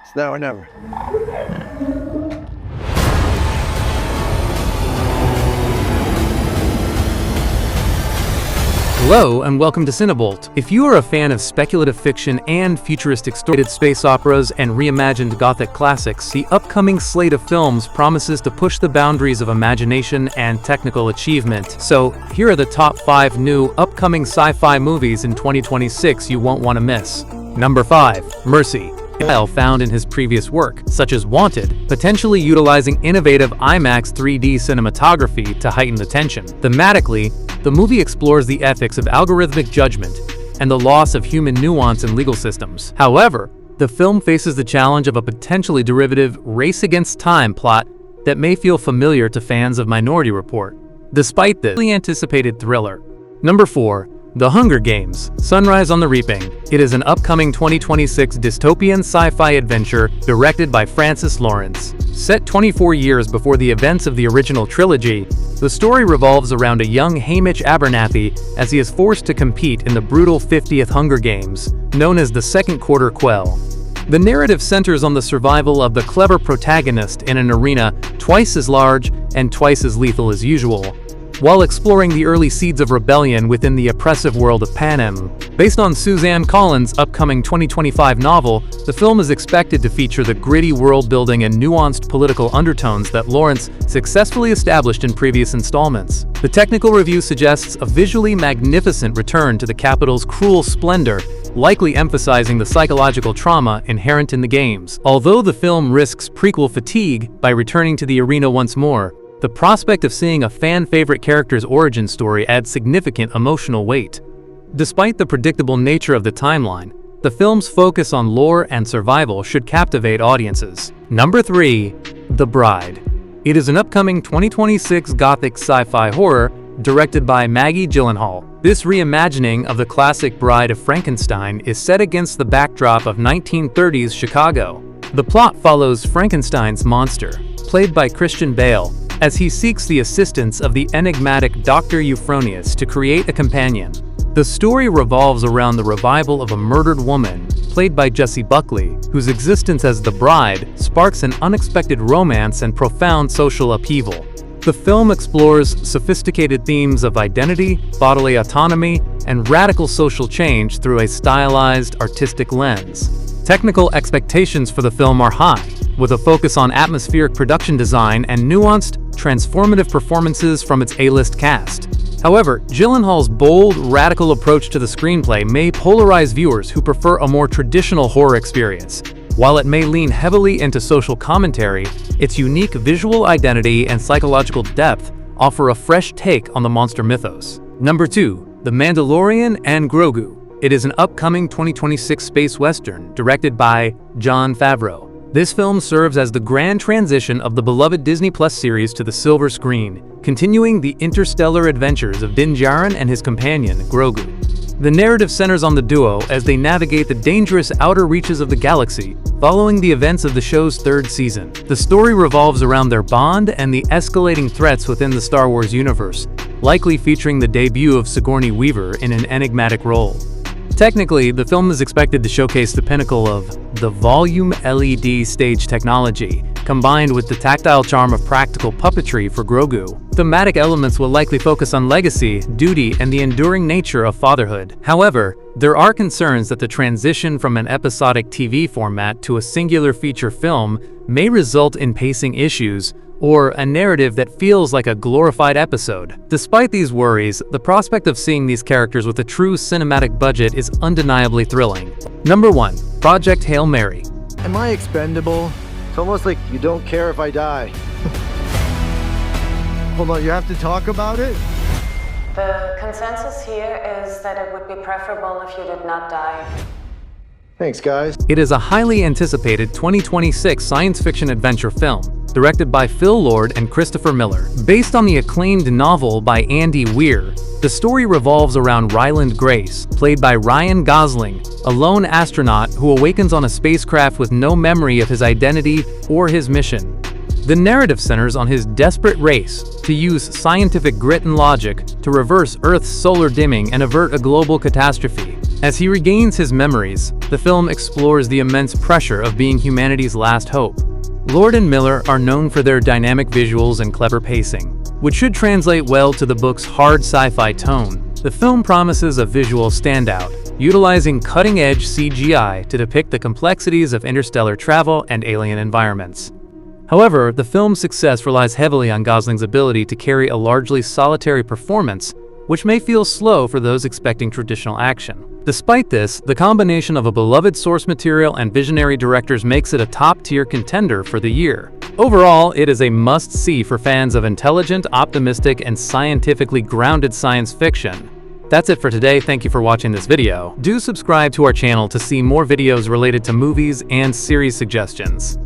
It's now or never. Hello, and welcome to CineBolt. If you are a fan of speculative fiction and futuristic story space operas and reimagined gothic classics, the upcoming slate of films promises to push the boundaries of imagination and technical achievement. So, here are the top 5 new upcoming sci-fi movies in 2026 you won't want to miss. Number 5. Mercy. Style found in his previous work, such as Wanted, potentially utilizing innovative IMAX 3D cinematography to heighten the tension. Thematically, the movie explores the ethics of algorithmic judgment and the loss of human nuance in legal systems. However, the film faces the challenge of a potentially derivative race-against-time plot that may feel familiar to fans of Minority Report. Despite this highly anticipated thriller. Number 4. The Hunger Games: Sunrise on the Reaping. It is an upcoming 2026 dystopian sci-fi adventure directed by Francis Lawrence. Set 24 years before the events of the original trilogy, the story revolves around a young Hamish Abernathy as he is forced to compete in the brutal 50th Hunger Games, known as the Second Quarter Quell. The narrative centers on the survival of the clever protagonist in an arena twice as large and twice as lethal as usual, while exploring the early seeds of rebellion within the oppressive world of Panem. Based on Suzanne Collins' upcoming 2025 novel, the film is expected to feature the gritty world-building and nuanced political undertones that Lawrence successfully established in previous installments. The technical review suggests a visually magnificent return to the capital's cruel splendor, likely emphasizing the psychological trauma inherent in the games. Although the film risks prequel fatigue by returning to the arena once more, the prospect of seeing a fan-favorite character's origin story adds significant emotional weight. Despite the predictable nature of the timeline, the film's focus on lore and survival should captivate audiences. Number 3. The Bride. It is an upcoming 2026 gothic sci-fi horror directed by Maggie Gyllenhaal. This reimagining of the classic Bride of Frankenstein is set against the backdrop of 1930s Chicago. The plot follows Frankenstein's monster, played by Christian Bale, as he seeks the assistance of the enigmatic Dr. Euphronius to create a companion. The story revolves around the revival of a murdered woman, played by Jessie Buckley, whose existence as the bride sparks an unexpected romance and profound social upheaval. The film explores sophisticated themes of identity, bodily autonomy, and radical social change through a stylized, artistic lens. Technical expectations for the film are high, with a focus on atmospheric production design and nuanced, transformative performances from its A-list cast. However, Gyllenhaal's bold, radical approach to the screenplay may polarize viewers who prefer a more traditional horror experience. While it may lean heavily into social commentary, its unique visual identity and psychological depth offer a fresh take on the monster mythos. Number 2. The Mandalorian and Grogu. It is an upcoming 2026 space western directed by Jon Favreau. This film serves as the grand transition of the beloved Disney Plus series to the silver screen, continuing the interstellar adventures of Din Djarin and his companion, Grogu. The narrative centers on the duo as they navigate the dangerous outer reaches of the galaxy, following the events of the show's 3rd season. The story revolves around their bond and the escalating threats within the Star Wars universe, likely featuring the debut of Sigourney Weaver in an enigmatic role. Technically, the film is expected to showcase the pinnacle of the volume LED stage technology, combined with the tactile charm of practical puppetry for Grogu. Thematic elements will likely focus on legacy, duty, and the enduring nature of fatherhood. However, there are concerns that the transition from an episodic TV format to a singular feature film may result in pacing issues, or a narrative that feels like a glorified episode. Despite these worries, the prospect of seeing these characters with a true cinematic budget is undeniably thrilling. Number 1. Project Hail Mary. Am I expendable? It's almost like you don't care if I die. Hold on, you have to talk about it? The consensus here is that it would be preferable if you did not die. Thanks, guys. It is a highly anticipated 2026 science fiction adventure film, directed by Phil Lord and Christopher Miller. Based on the acclaimed novel by Andy Weir, the story revolves around Ryland Grace, played by Ryan Gosling, a lone astronaut who awakens on a spacecraft with no memory of his identity or his mission. The narrative centers on his desperate race to use scientific grit and logic to reverse Earth's solar dimming and avert a global catastrophe. As he regains his memories, the film explores the immense pressure of being humanity's last hope. Lord and Miller are known for their dynamic visuals and clever pacing, which should translate well to the book's hard sci-fi tone. The film promises a visual standout, utilizing cutting-edge CGI to depict the complexities of interstellar travel and alien environments. However, the film's success relies heavily on Gosling's ability to carry a largely solitary performance, which may feel slow for those expecting traditional action. Despite this, the combination of a beloved source material and visionary directors makes it a top-tier contender for the year. Overall, it is a must-see for fans of intelligent, optimistic, and scientifically grounded science fiction. That's it for today. Thank you for watching this video. Do subscribe to our channel to see more videos related to movies and series suggestions.